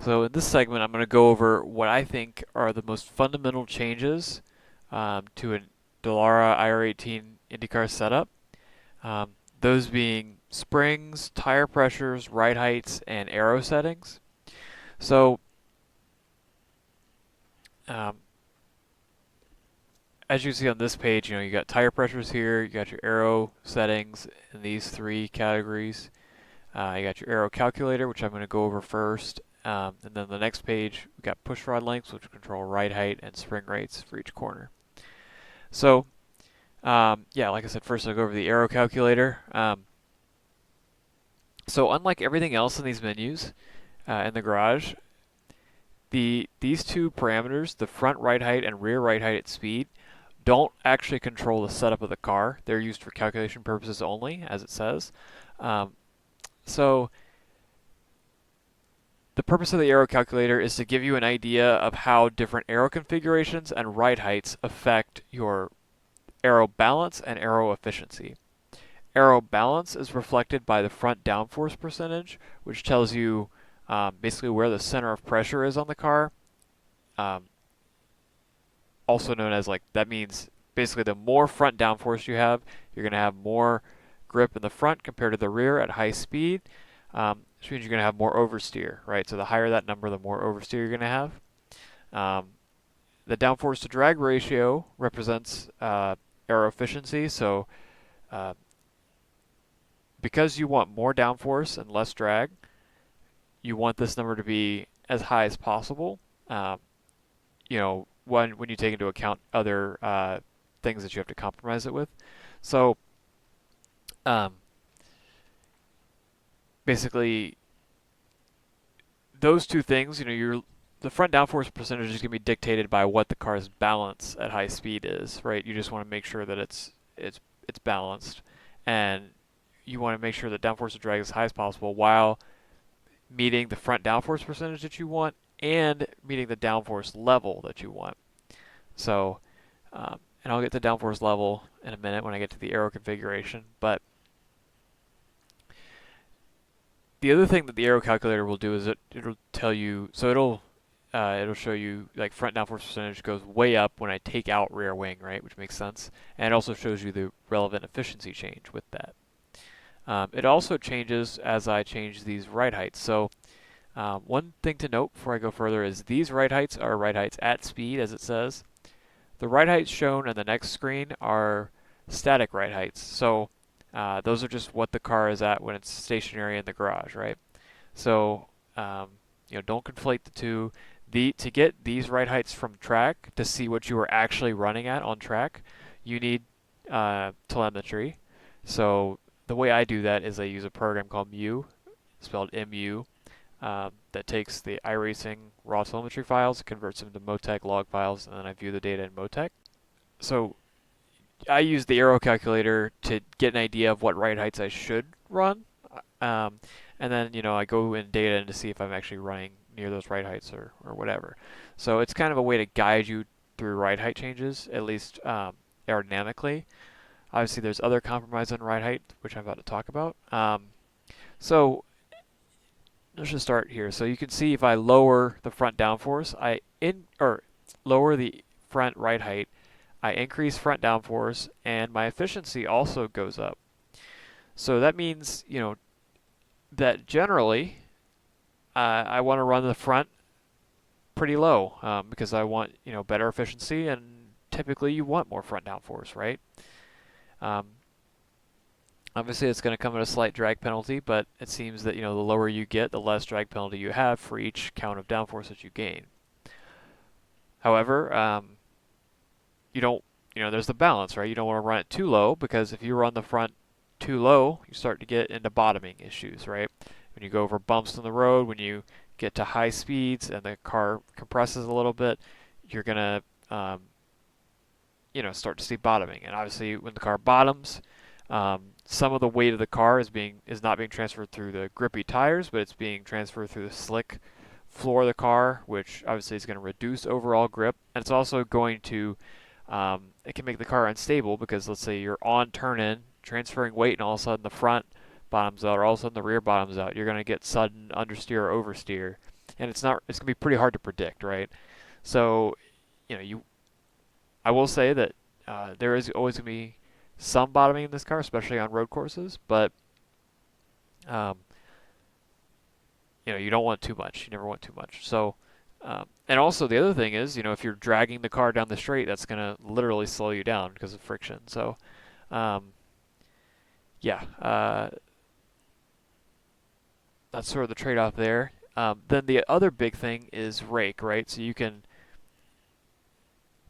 So in this segment, I'm going to go over what I think are the most fundamental changes to a Dallara IR18 IndyCar setup. Um, those being springs, tire pressures, ride heights, and aero settings. So um, as you can see on this page, you got tire pressures here, you got your aero settings in these three categories. You got your Aero Calculator, which I'm going to go over first. And then the next page, we've got push rod lengths, which control ride height and spring rates for each corner. So, yeah, like I said, first I'll go over the Aero Calculator. So unlike everything else in these menus in the garage, these two parameters, the front ride height and rear ride height at speed, don't actually control the setup of the car. They're used for calculation purposes only, as it says. Um, so the purpose of the Aero Calculator is to give you an idea of how different aero configurations and ride heights affect your aero balance and aero efficiency. Aero balance is reflected by the front downforce percentage, which tells you basically where the center of pressure is on the car. Um, also known as, like, that means basically the more front downforce you have, you're going to have more grip in the front compared to the rear at high speed. Which means you're going to have more oversteer, right? So the higher that number, the more oversteer you're going to have. The downforce to drag ratio represents aero efficiency. So because you want more downforce and less drag, you want this number to be as high as possible. When you take into account other things that you have to compromise it with. So um, basically, those two things, the front downforce percentage is going to be dictated by what the car's balance at high speed is, right? You just want to make sure that it's balanced, and you want to make sure that downforce to drag is as high as possible while meeting the front downforce percentage that you want and meeting the downforce level that you want. So, and I'll get to downforce level in a minute when I get to the aero configuration, but the other thing that the Aero Calculator will do is it'll tell you, so it'll show you like front downforce percentage goes way up when I take out rear wing, right, which makes sense, and it also shows you the relevant efficiency change with that. It also changes as I change these ride heights. So one thing to note before I go further is these ride heights are ride heights at speed, as it says. The ride heights shown on the next screen are static ride heights. So those are just what the car is at when it's stationary in the garage, right? So don't conflate the two. To get these ride heights from track to see what you are actually running at on track, you need telemetry. So the way I do that is I use a program called Mu, spelled MU, that takes the iRacing raw telemetry files, converts them to Motec log files, and then I view the data in Motec. So I use the Aero Calculator to get an idea of what ride heights I should run, and then I go in data to see if I'm actually running near those ride heights or whatever. So it's kind of a way to guide you through ride height changes, at least aerodynamically. Obviously, there's other compromise on ride height, which I'm about to talk about. So let's just start here. So you can see if I lower the front downforce, or lower the front ride height, I increase front downforce, and my efficiency also goes up. So that means, that generally I want to run the front pretty low because I want, better efficiency, and typically you want more front downforce, right? Um, Obviously, it's going to come at a slight drag penalty, but it seems that, the lower you get, the less drag penalty you have for each count of downforce that you gain. However, you don't, there's the balance, right? You don't want to run it too low, because if you run the front too low, you start to get into bottoming issues, right? When you go over bumps in the road, when you get to high speeds and the car compresses a little bit, you're going to, start to see bottoming. And obviously, when the car bottoms, some of the weight of the car is not being transferred through the grippy tires, but it's being transferred through the slick floor of the car, which obviously is going to reduce overall grip. And it's also going to it can make the car unstable, because let's say you're on turn-in, transferring weight, and all of a sudden the front bottoms out, or all of a sudden the rear bottoms out. You're going to get sudden understeer or oversteer. and it's gonna be pretty hard to predict, right? So, I will say that there is always gonna be some bottoming in this car, especially on road courses, but um, you don't want too much. You never want too much. So, and also the other thing is, if you're dragging the car down the straight, that's gonna literally slow you down because of friction. So, um, yeah, that's sort of the trade-off there. Then the other big thing is rake, right? So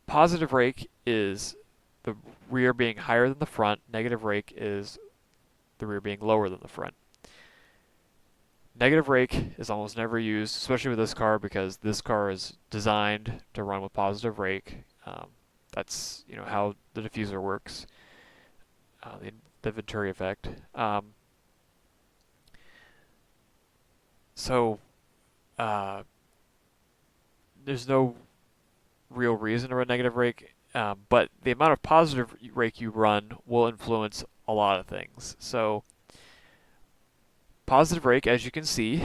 positive rake is the rear being higher than the front. Negative rake is the rear being lower than the front. Negative rake is almost never used, especially with this car, because this car is designed to run with positive rake. That's how the diffuser works, the Venturi effect. So there's no real reason to run negative rake, but the amount of positive rake you run will influence a lot of things. So positive rake, as you can see,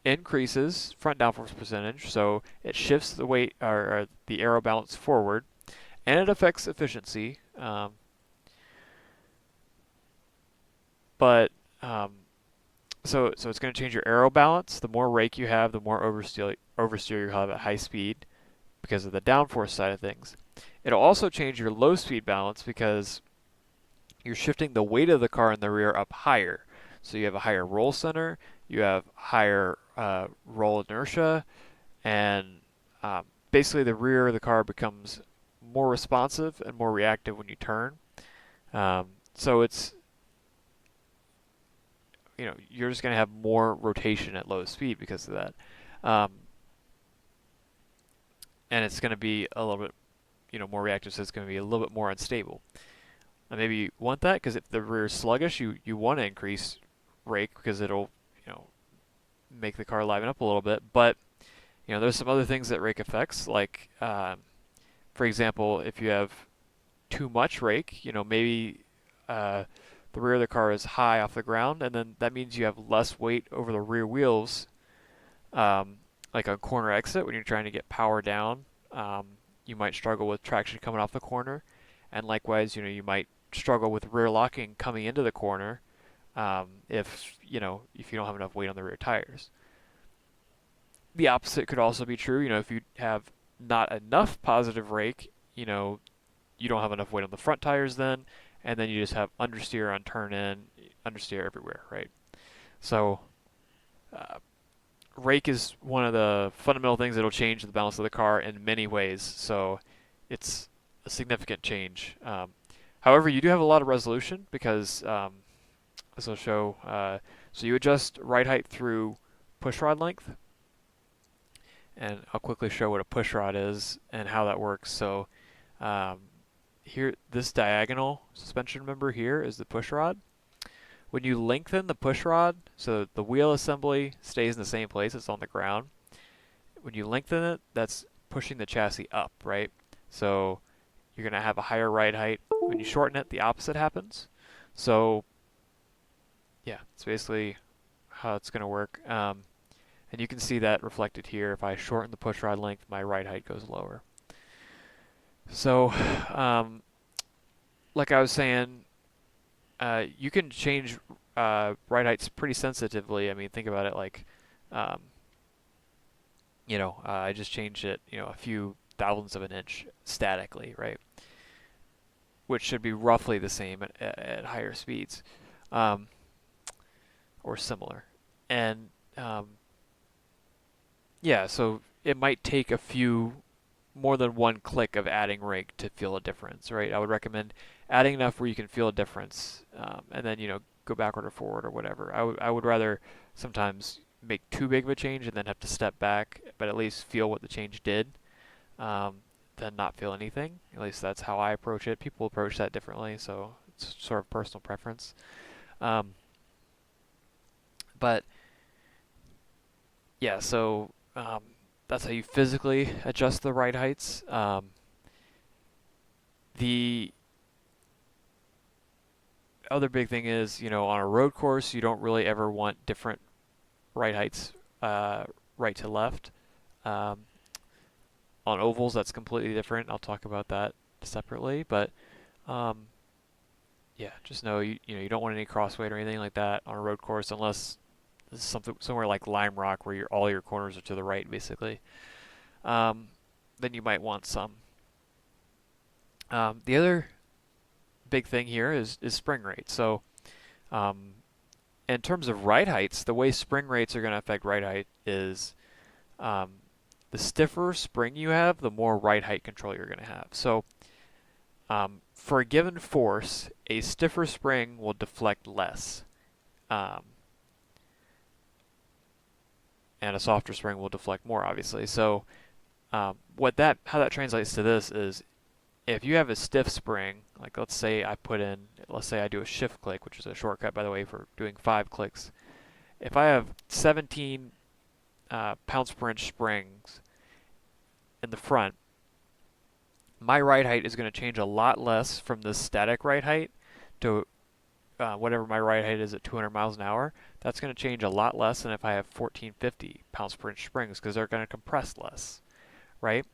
increases front downforce percentage, so it shifts the weight or the aero balance forward, and it affects efficiency. But so it's going to change your aero balance. The more rake you have, the more oversteer you have at high speed because of the downforce side of things. It'll also change your low speed balance because you're shifting the weight of the car in the rear up higher. So you have a higher roll center, you have higher roll inertia, and basically the rear of the car becomes more responsive and more reactive when you turn. So it's you're just going to have more rotation at low speed because of that, and it's going to be a little bit more reactive, so it's going to be a little bit more unstable. And maybe you want that because if the rear is sluggish, you want to increase rake because it'll make the car liven up a little bit. But there's some other things that rake affects, like for example, if you have too much rake, maybe the rear of the car is high off the ground, and then that means you have less weight over the rear wheels, like on corner exit when you're trying to get power down. You might struggle with traction coming off the corner, and likewise, you might struggle with rear locking coming into the corner if you don't have enough weight on the rear tires. The opposite could also be true. If you have not enough positive rake, you don't have enough weight on the front tires then, and then you just have understeer on turn in, understeer everywhere, right? So rake is one of the fundamental things that will change the balance of the car in many ways. So it's a significant change. However, you do have a lot of resolution because, as I'll show, so you adjust ride height through pushrod length. And I'll quickly show what a pushrod is and how that works. So here, this diagonal suspension member here is the pushrod. When you lengthen the pushrod, so the wheel assembly stays in the same place, it's on the ground. When you lengthen it, that's pushing the chassis up, right? So you're going to have a higher ride height. When you shorten it, the opposite happens. So yeah, it's basically how it's going to work. And you can see that reflected here. If I shorten the pushrod length, my ride height goes lower. So, like I was saying, you can change ride heights pretty sensitively. I mean, think about it like, I just changed it, a few thousandths of an inch statically, right? Which should be roughly the same at higher speeds, or similar. And yeah, so it might take more than one click of adding rake to feel a difference, right? I would recommend adding enough where you can feel a difference, and then go backward or forward or whatever. I would rather sometimes make too big of a change and then have to step back, but at least feel what the change did, than not feel anything. At least that's how I approach it. People approach that differently, so it's sort of personal preference. But yeah, so that's how you physically adjust the ride heights. The other big thing is, on a road course, you don't really ever want different ride heights right to left. On ovals, that's completely different. I'll talk about that separately, but um, yeah, just know you don't want any crossweight or anything like that on a road course unless this is somewhere like Lime Rock where all your corners are to the right, basically. Then you might want some. The other big thing here is spring rate. So um, in terms of ride heights, the way spring rates are going to affect ride height is um, the stiffer spring you have, the more ride height control you're going to have. So for a given force, a stiffer spring will deflect less. Um, and a softer spring will deflect more, obviously. So how that translates to this is if you have a stiff spring, like let's say I do a shift click, which is a shortcut, by the way, for doing 5 clicks. If I have 17 pounds per inch springs in the front, my ride height is going to change a lot less from this static ride height to whatever my ride height is at 200 miles an hour. That's going to change a lot less than if I have 1450 pounds per inch springs because they're going to compress less, right?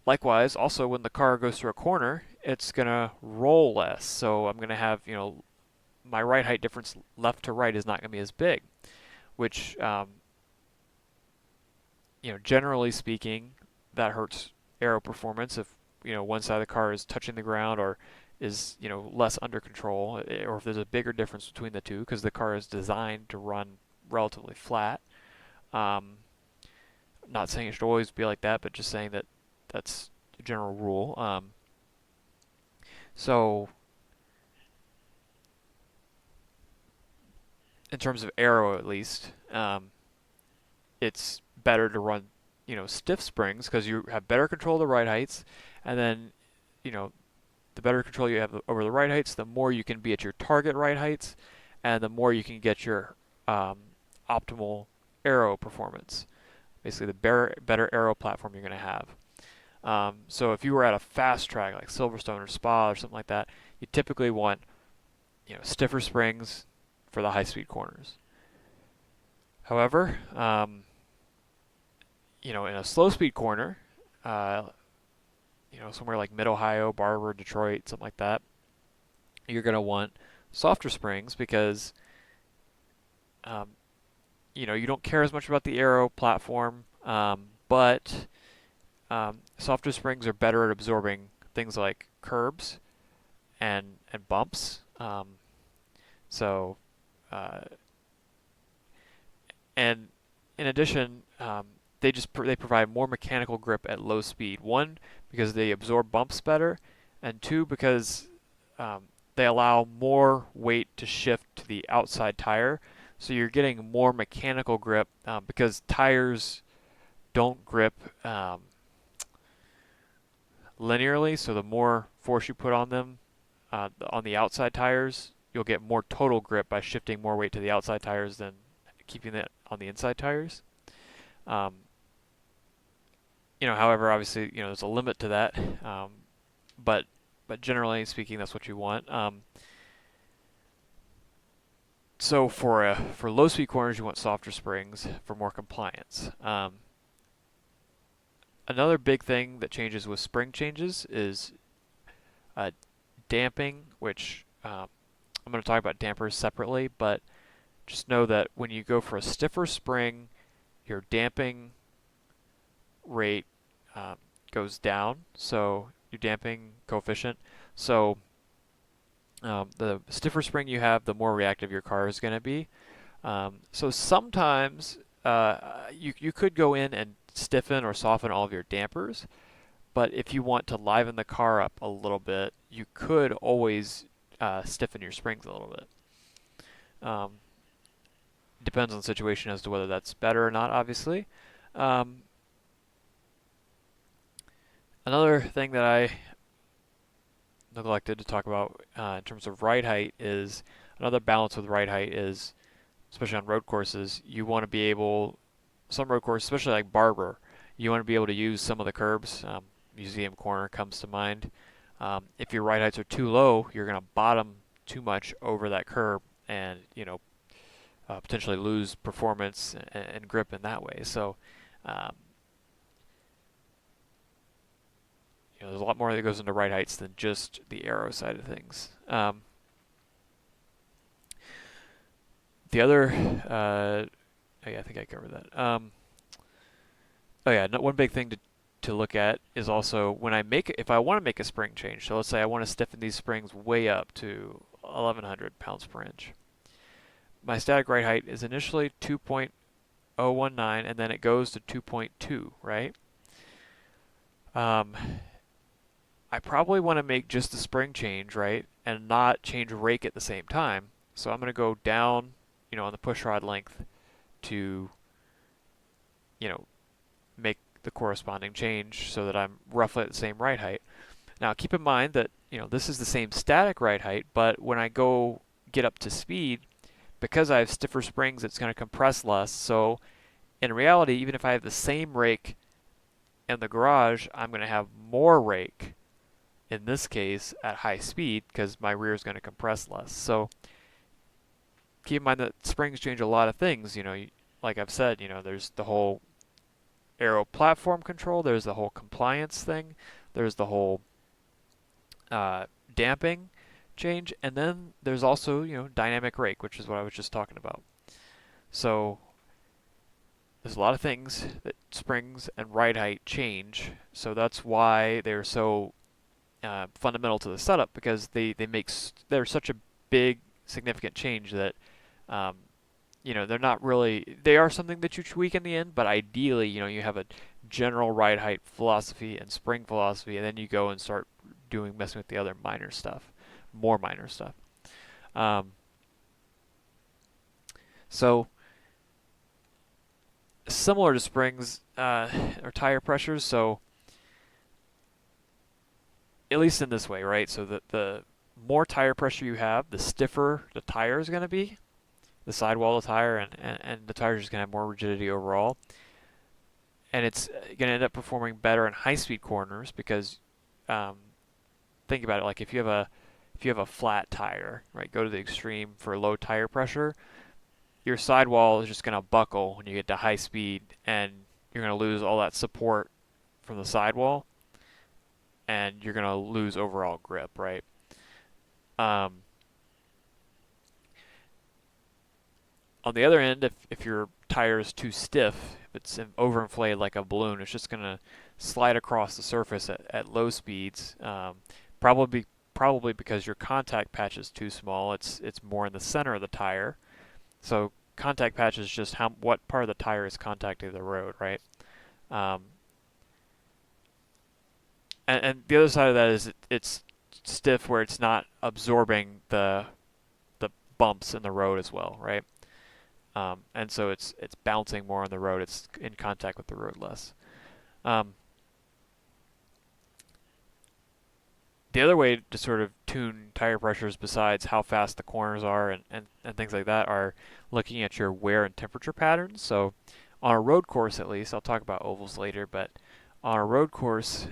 Likewise, also when the car goes through a corner, it's going to roll less. So I'm going to have, my ride height difference left to right is not going to be as big, which, generally speaking, that hurts aero performance if, one side of the car is touching the ground or is, less under control, or if there's a bigger difference between the two because the car is designed to run relatively flat. Not saying it should always be like that, but just saying that that's a general rule. So in terms of aero, at least, it's better to run, stiff springs because you have better control of the ride heights, and then, the better control you have over the ride heights, the more you can be at your target ride heights, and the more you can get your optimal aero performance. Basically, the better aero platform you're going to have. So if you were at a fast track like Silverstone or Spa or something like that, you typically want, stiffer springs for the high-speed corners. However, in a slow-speed corner, somewhere like Mid-Ohio, Barber, Detroit, something like that, you're going to want softer springs because, you don't care as much about the aero platform, but softer springs are better at absorbing things like curbs and bumps. So, and in addition, they provide more mechanical grip at low speed. One, because they absorb bumps better, and two, because they allow more weight to shift to the outside tire. So you're getting more mechanical grip because tires don't grip linearly. So the more force you put on them on the outside tires, you'll get more total grip by shifting more weight to the outside tires than keeping it on the inside tires. However, obviously, there's a limit to that, but generally speaking, that's what you want. So for low speed corners, you want softer springs for more compliance. Another big thing that changes with spring changes is damping, which I'm going to talk about dampers separately, but just know that when you go for a stiffer spring, your damping rate goes down, so your damping coefficient. So the stiffer spring you have, the more reactive your car is going to be. So sometimes you could go in and stiffen or soften all of your dampers, but if you want to liven the car up a little bit, you could always stiffen your springs a little bit. Depends on the situation as to whether that's better or not, obviously. Another thing that I neglected to talk about in terms of ride height is another balance with ride height is, especially on road courses, you want to be able, some road courses, especially like Barber, you want to be able to use some of the curbs. Museum Corner comes to mind. If your ride heights are too low, you're going to bottom too much over that curb and, potentially lose performance and grip in that way. So, um, there's a lot more that goes into ride heights than just the aero side of things. The other, oh yeah, I think I covered that. Oh yeah, one big thing to look at is also when if I want to make a spring change. So let's say I want to stiffen these springs way up to 1,100 pounds per inch. My static ride height is initially 2.019, and then it goes to 2.2, right? I probably want to make just the spring change, right, and not change rake at the same time. So I'm going to go down, on the push rod length to, make the corresponding change so that I'm roughly at the same ride height. Now keep in mind that, this is the same static ride height, but when I get up to speed, because I have stiffer springs, it's going to compress less. So in reality, even if I have the same rake in the garage, I'm going to have more rake in this case at high speed because my rear is going to compress less. So keep in mind that springs change a lot of things. Like I've said, there's the whole aero platform control, there's the whole compliance thing, there's the whole damping change, and then there's also, dynamic rake, which is what I was just talking about. So there's a lot of things that springs and ride height change. So that's why they're so fundamental to the setup, because they're such a big, significant change that they're not really, they are something that you tweak in the end, but ideally, you have a general ride height philosophy and spring philosophy, and then you go and start messing with the other more minor stuff. So similar to springs or tire pressures, so at least in this way, right? So the more tire pressure you have, the stiffer the tire is going to be, the sidewall of the tire, and the tire is just going to have more rigidity overall. And it's going to end up performing better in high-speed corners because think about it, like if you have a flat tire, right? Go to the extreme for low tire pressure, your sidewall is just going to buckle when you get to high speed, and you're going to lose all that support from the sidewall, and you're going to lose overall grip, right? On the other end, if your tire is too stiff, if it's overinflated like a balloon, it's just going to slide across the surface at low speeds. Probably because your contact patch is too small. It's more in the center of the tire. So contact patch is just what part of the tire is contacting the road, right? And the other side of that is it's stiff where it's not absorbing the bumps in the road as well, right? And so it's bouncing more on the road. It's in contact with the road less. The other way to sort of tune tire pressures, besides how fast the corners are and things like that, are looking at your wear and temperature patterns. So on a road course, at least, I'll talk about ovals later, but on a road course,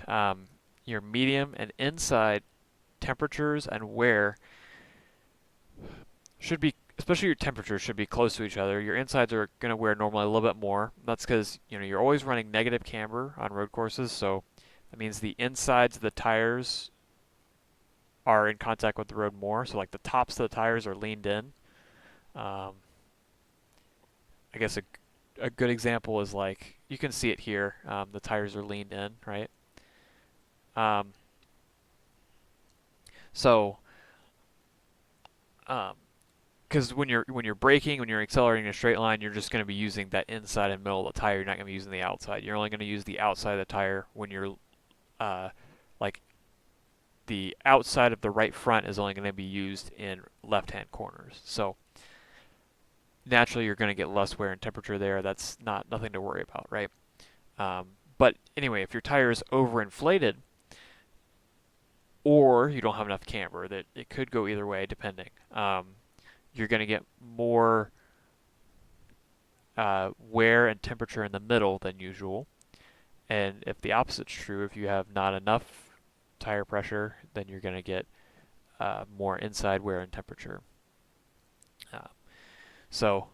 your medium and inside temperatures and wear should be, especially your temperatures, should be close to each other. Your insides are going to wear normally a little bit more. That's because you're always running negative camber on road courses, so that means the insides of the tires are in contact with the road more. So like the tops of the tires are leaned in. I guess a good example is like, you can see it here. The tires are leaned in, right? So, because when you're braking, when you're accelerating in a straight line, you're just going to be using that inside and middle of the tire. You're not going to be using the outside. You're only going to use the outside of the tire when you're like the outside of the right front is only going to be used in left-hand corners. So naturally, you're going to get less wear and temperature there. That's nothing to worry about, right? But anyway, if your tire is overinflated, or you don't have enough camber, that it could go either way depending. You're going to get more wear and temperature in the middle than usual. And if the opposite's true, if you have not enough tire pressure, then you're going to get more inside wear and temperature. So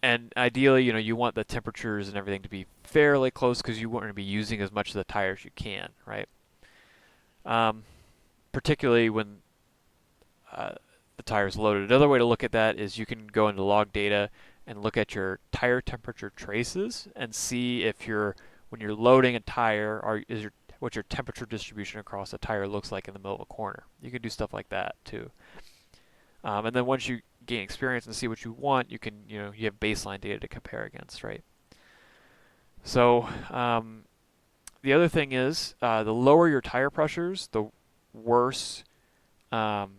and ideally, you want the temperatures and everything to be fairly close because you want to be using as much of the tire as you can, right? Um, Particularly when uh, the tire is loaded. Another way to look at that is you can go into log data and look at your tire temperature traces and see if when you're loading a tire, what your temperature distribution across the tire looks like in the middle of a corner. You can do stuff like that too. And then once you gain experience and see what you want, you have baseline data to compare against, right? So the other thing is the lower your tire pressures, the worse um,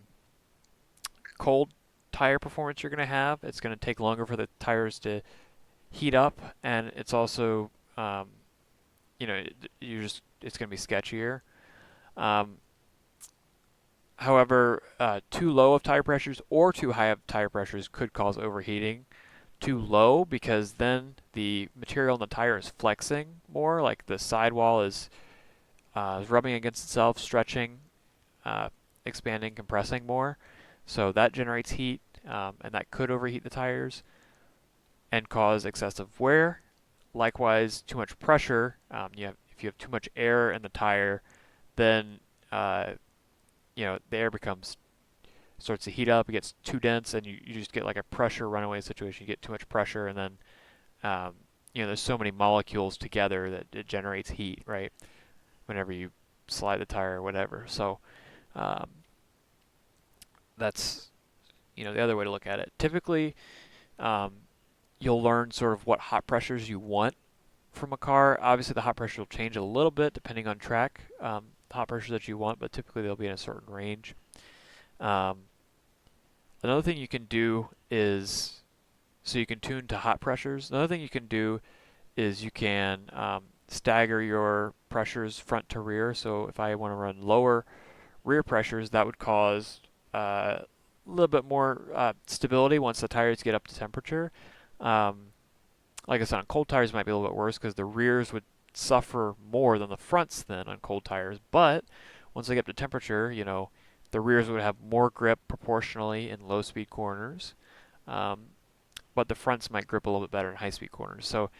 cold tire performance you're going to have. It's going to take longer for the tires to heat up, and it's also, it's going to be sketchier. Um, However, too low of tire pressures or too high of tire pressures could cause overheating. Too low because then the material in the tire is flexing more, like the sidewall is rubbing against itself, stretching, uh, expanding, compressing more. So that generates heat, and that could overheat the tires and cause excessive wear. Likewise, too much pressure. If you have too much air in the tire, then uh, the air starts to heat up. It gets too dense, and you just get like a pressure runaway situation. You get too much pressure, and then um, there's so many molecules together that it generates heat, right? Whenever you slide the tire or whatever. So um, that's the other way to look at it. Typically, um, you'll learn sort of what hot pressures you want from a car. Obviously, the hot pressure will change a little bit depending on track, the hot pressures that you want, but typically they'll be in a certain range. Um, Another thing you can do is, so you can tune to hot pressures. Another thing you can do is you can stagger your pressures front to rear. So if I want to run lower rear pressures, that would cause a little bit more stability once the tires get up to temperature. Um, like I said, on cold tires it might be a little bit worse because the rears would suffer more than the fronts then on cold tires. But once they get up to temperature, the rears would have more grip proportionally in low speed corners. Um, but the fronts might grip a little bit better in high speed corners. So,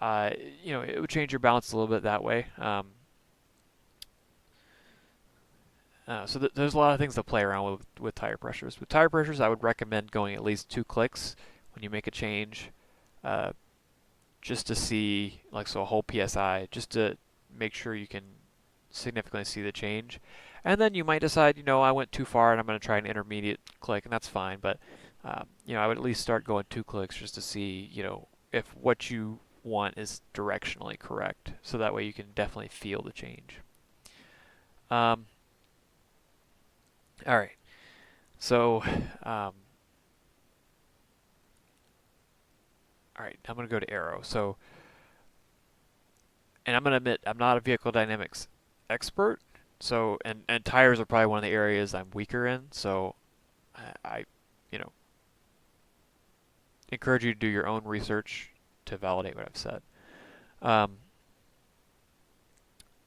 uh, it would change your balance a little bit that way. So there's a lot of things to play around with tire pressures. With tire pressures, I would recommend going at least 2 clicks when you make a change, uh, just to see, like, so a whole PSI, just to make sure you can significantly see the change. And then you might decide, I went too far and I'm going to try an intermediate click, and that's fine. But, I would at least start going 2 clicks just to see, if what you want is directionally correct. So that way you can definitely feel the change. Um, all right. So, all right, I'm going to go to Aero. So, and I'm going to admit I'm not a vehicle dynamics expert. So, and tires are probably one of the areas I'm weaker in. So, I you know, encourage you to do your own research to validate what I've said. Um,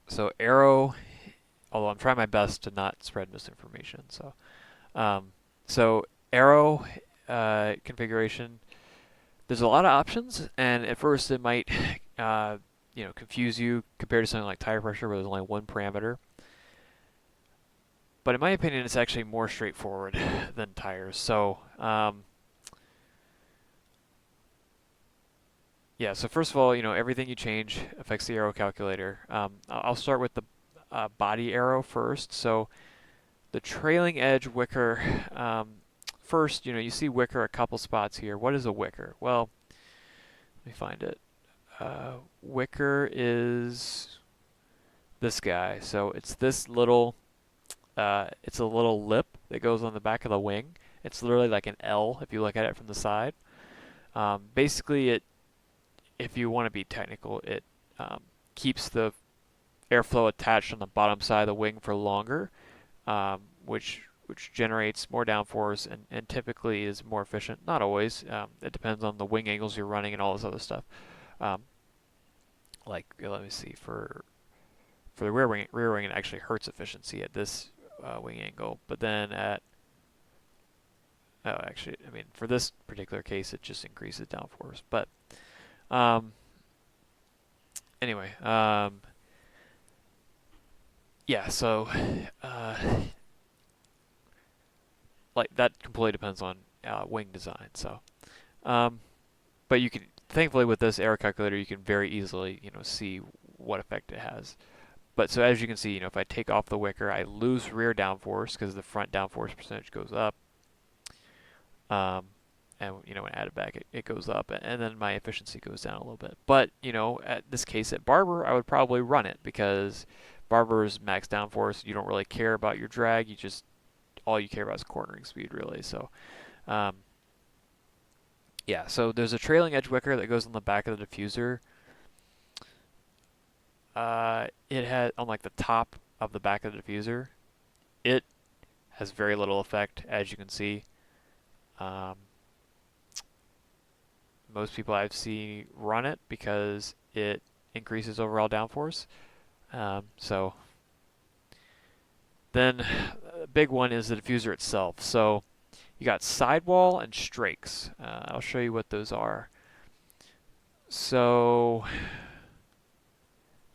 so, Aero, although I'm trying my best to not spread misinformation. Um, so Aero configuration, there's a lot of options, and at first it might confuse you compared to something like tire pressure where there's only one parameter. But in my opinion, it's actually more straightforward than tires. So yeah, so first of all, everything you change affects the Aero calculator. I'll start with the body arrow first. So the trailing edge wicker, first, you see wicker a couple spots here. What is a wicker? Well, let me find it. Wicker is this guy. So it's this little, it's a little lip that goes on the back of the wing. It's literally like an L if you look at it from the side. Basically, if you want to be technical, it keeps the airflow attached on the bottom side of the wing for longer, which generates more downforce and typically is more efficient. Not always. It depends on the wing angles you're running and all this other stuff. Let me see, for the rear wing it actually hurts efficiency at this wing angle, but then at Oh, actually, I mean, for this particular case, it just increases downforce. But um, anyway, yeah. So uh, like that completely depends on wing design. So, um, but you can, thankfully, with this Aero Calculator, you can very easily, see what effect it has. But so as you can see, if I take off the Wicker, I lose rear downforce because the front downforce percentage goes up. And when I add it back, it goes up, and then my efficiency goes down a little bit. But at this case at Barber, I would probably run it because Barber's max downforce. You don't really care about your drag. All you care about is cornering speed, really. So, yeah. So there's a trailing edge Wicker that goes on the back of the diffuser. It has on like the top of the back of the diffuser. It has very little effect, as you can see. Um, Most people I've seen run it because it increases overall downforce. So then a big one is the diffuser itself. So you got sidewall and strakes. I'll show you what those are. So,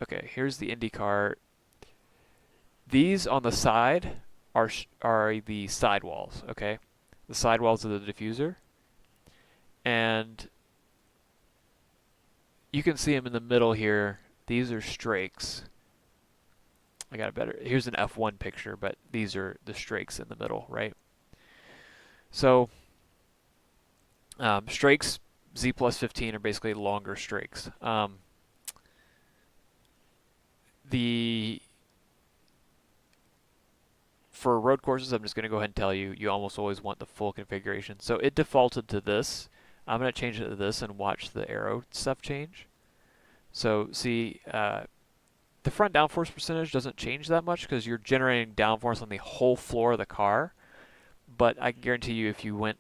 okay, here's the IndyCar. These on the side are the sidewalls, okay? The sidewalls of the diffuser. And you can see them in the middle here. These are strakes. I got a better, here's an F1 picture, but these are the strakes in the middle, right? So, strakes, Z plus 15 are basically longer strakes. For road courses, I'm just going to go ahead and tell you, you almost always want the full configuration. So it defaulted to this. I'm going to change it to this and watch the aero stuff change. So see, the front downforce percentage doesn't change that much because you're generating downforce on the whole floor of the car. But I guarantee you, if you went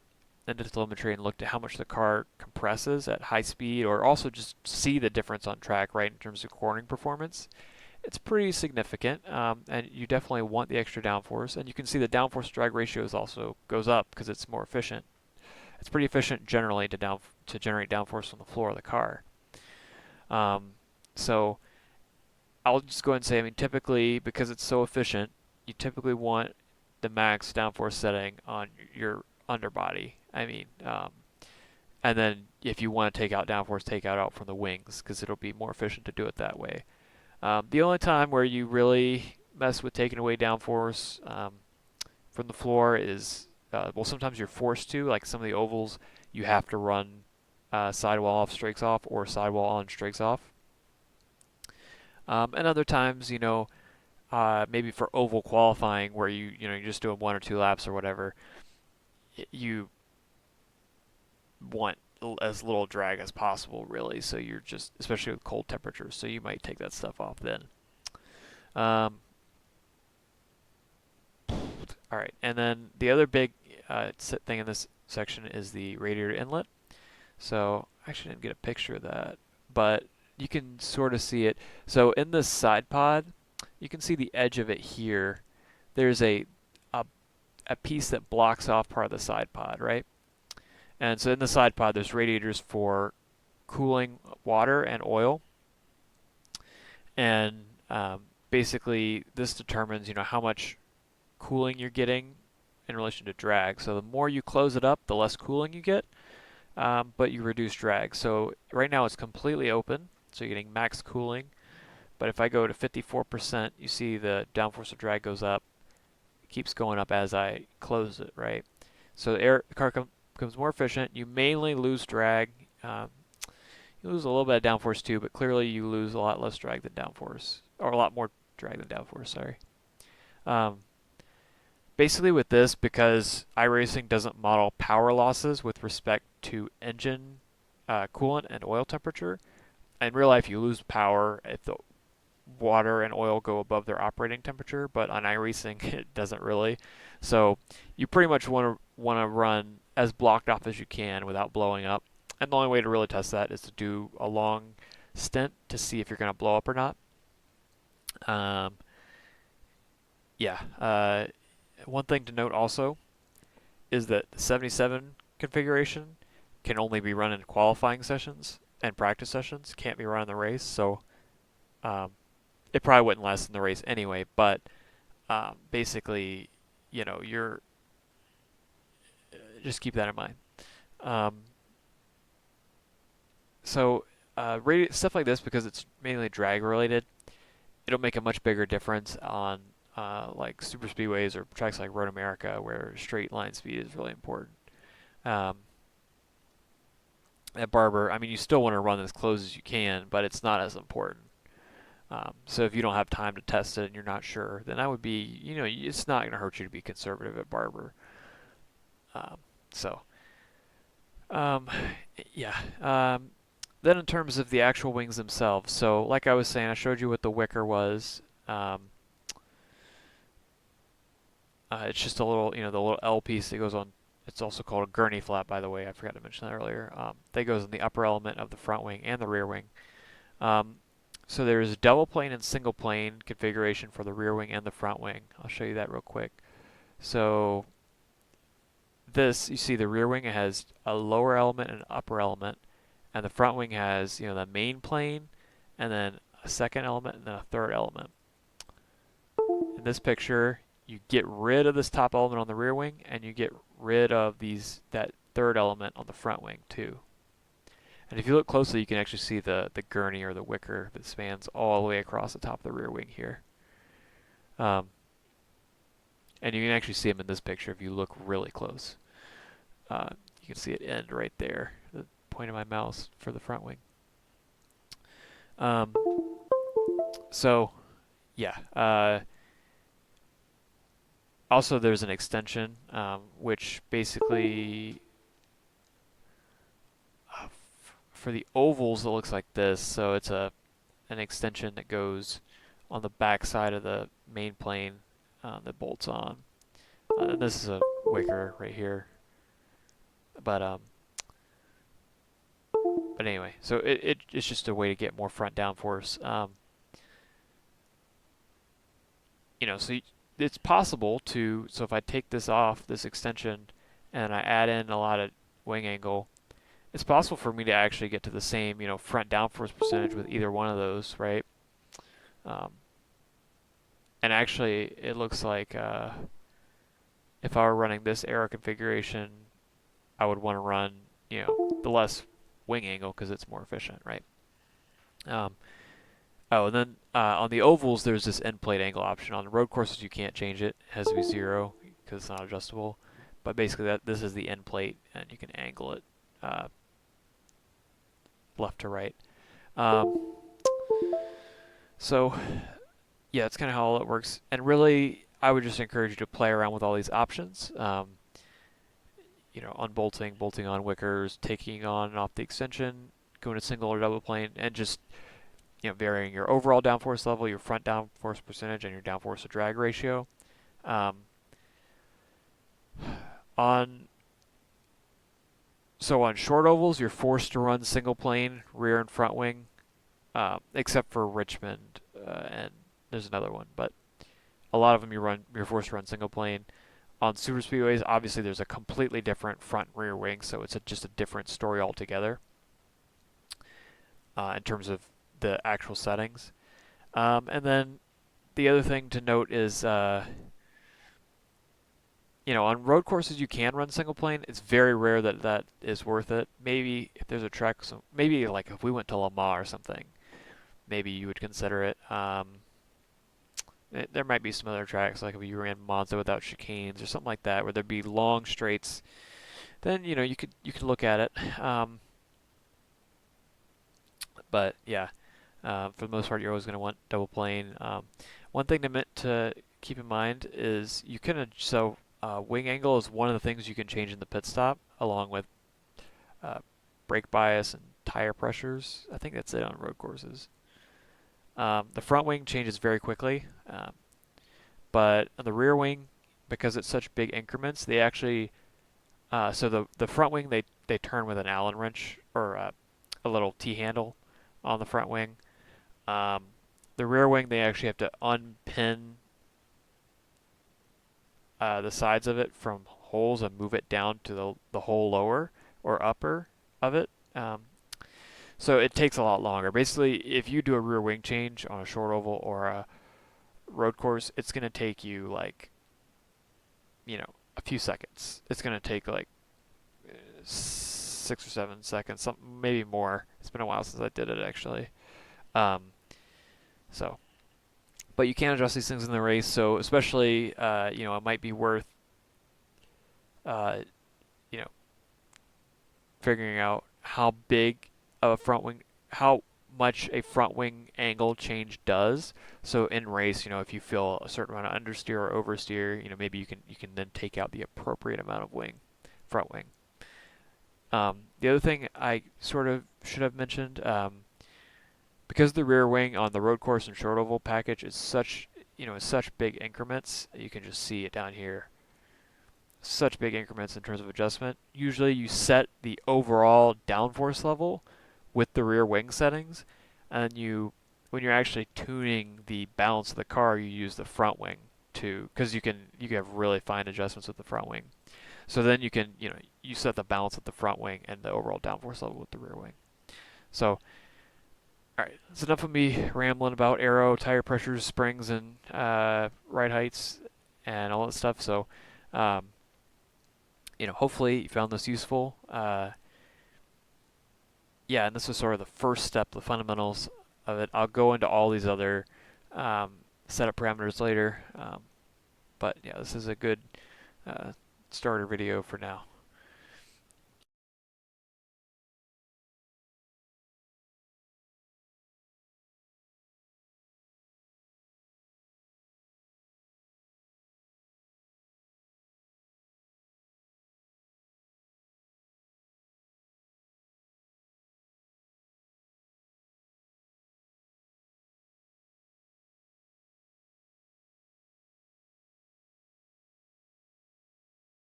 into telemetry and looked at how much the car compresses at high speed, or also just see the difference on track, right, in terms of cornering performance, it's pretty significant, and you definitely want the extra downforce. And you can see the downforce drag ratios also goes up because it's more efficient. It's pretty efficient generally to generate downforce on the floor of the car. So I'll just go ahead and say, I mean, typically, because it's so efficient, you typically want the max downforce setting on your underbody. I mean, and then if you want to take out downforce, take it out from the wings because it'll be more efficient to do it that way. The only time where you really mess with taking away downforce from the floor is, well, sometimes you're forced to, like some of the ovals, you have to run sidewall off, strakes off, or sidewall on, strakes off. And other times, maybe for oval qualifying where you're just doing 1 or 2 laps or whatever, you want as little drag as possible, really. So you're just, especially with cold temperatures, so you might take that stuff off then. All right, and then the other big thing in this section is the radiator inlet. So I actually didn't get a picture of that, but you can sort of see it. So in this side pod, you can see the edge of it here. There's a piece that blocks off part of the side pod, right? And so in the side pod, there's radiators for cooling water and oil. And basically, this determines, how much cooling you're getting in relation to drag. So the more you close it up, the less cooling you get, but you reduce drag. So right now it's completely open, so you're getting max cooling. But if I go to 54%, you see the downforce of drag goes up. It keeps going up as I close it, right? So the car becomes more efficient. You mainly lose drag. You lose a little bit of downforce too, but clearly you lose a lot less drag than downforce, or a lot more drag than downforce, sorry. Basically with this, because iRacing doesn't model power losses with respect to engine coolant and oil temperature, in real life you lose power if the water and oil go above their operating temperature, but on iRacing it doesn't really. So you pretty much want to run as blocked off as you can without blowing up. And the only way to really test that is to do a long stint to see if you're going to blow up or not. Yeah. One thing to note also is that the 77 configuration can only be run in qualifying sessions and practice sessions, can't be run in the race. So um, it probably wouldn't last in the race anyway. But basically, you're just keep that in mind. Um, so stuff like this, because it's mainly drag related, it'll make a much bigger difference on like super speedways or tracks like Road America, where straight line speed is really important. Um, at Barber, I mean, you still want to run as close as you can, but it's not as important. So if you don't have time to test it and you're not sure, then that would be, it's not going to hurt you to be conservative at Barber. Um, so, um, yeah. Then in terms of the actual wings themselves, so like I was saying, I showed you what the Wicker was. It's just a little, the little L piece that goes on. It's also called a gurney flap, by the way. I forgot to mention that earlier. That goes in the upper element of the front wing and the rear wing. So there's double plane and single plane configuration for the rear wing and the front wing. I'll show you that real quick. So this, you see the rear wing, it has a lower element and an upper element, and the front wing has, the main plane, and then a second element, and then a third element. In this picture, you get rid of this top element on the rear wing, and you get rid of that third element on the front wing too. And if you look closely, you can actually see the gurney or the wicker that spans all the way across the top of the rear wing here. And you can actually see them in this picture if you look really close. You can see it end right there, the point of my mouse for the front wing. So, yeah. Also, there's an extension, which basically, for the ovals, it looks like this. So it's an extension that goes on the back side of the main plane that bolts on. And this is a wicker right here. But anyway, so it's just a way to get more front downforce. So it's possible to. So if I take this off, this extension, and I add in a lot of wing angle, it's possible for me to actually get to the same, front downforce percentage with either one of those, right? And actually, it looks like if I were running this Aero configuration, I would want to run, the less wing angle because it's more efficient, right? And then on the ovals, there's this end plate angle option. On the road courses, you can't change it. It has to be 0 because it's not adjustable. But basically, this is the end plate, and you can angle it left to right. So, yeah, that's kind of how all it works. And really, I would just encourage you to play around with all these options. Unbolting, bolting on wickers, taking on and off the extension, going to single or double plane, and just varying your overall downforce level, your front downforce percentage, and your downforce to drag ratio. On short ovals, you're forced to run single plane, rear and front wing, except for Richmond, and there's another one, but a lot of them you're forced to run single plane. On super speedways, obviously there's a completely different front and rear wing, so it's just a different story altogether in terms of the actual settings. And then the other thing to note is, on road courses you can run single plane. It's very rare that is worth it. Maybe if there's a track, maybe like if we went to Le Mans or something, maybe you would consider it. There might be some other tracks, like if you ran Monza without chicanes or something like that, where there'd be long straights. Then you could look at it. But yeah, for the most part, you're always going to want double plane. One thing to keep in mind is you can wing angle is one of the things you can change in the pit stop, along with brake bias and tire pressures. I think that's it on road courses. The front wing changes very quickly, but on the rear wing, because it's such big increments, they actually so the front wing they turn with an Allen wrench or a little T handle on the front wing. The rear wing, they actually have to unpin the sides of it from holes and move it down to the hole lower or upper of it. So it takes a lot longer. Basically, if you do a rear wing change on a short oval or a road course, it's going to take you like, a few seconds. It's going to take like 6 or 7 seconds, something maybe more. It's been a while since I did it actually. Um, so, but you can adjust these things in the race. So especially, it might be worth, uh, you know, figuring out how big of a front wing, how much a front wing angle change does. So in race, if you feel a certain amount of understeer or oversteer, maybe you can then take out the appropriate amount of front wing. The other thing I sort of should have mentioned, because the rear wing on the road course and short oval package is such big increments, you can just see it down here. Such big increments in terms of adjustment. Usually you set the overall downforce level with the rear wing settings, and when you're actually tuning the balance of the car, you use the front wing because you can have really fine adjustments with the front wing. So then you set the balance of the front wing and the overall downforce level with the rear wing. So, all right, that's enough of me rambling about aero, tire pressures, springs, and ride heights, and all that stuff. So, hopefully you found this useful. Yeah, and this is sort of the first step, the fundamentals of it. I'll go into all these other setup parameters later, but yeah, this is a good starter video for now.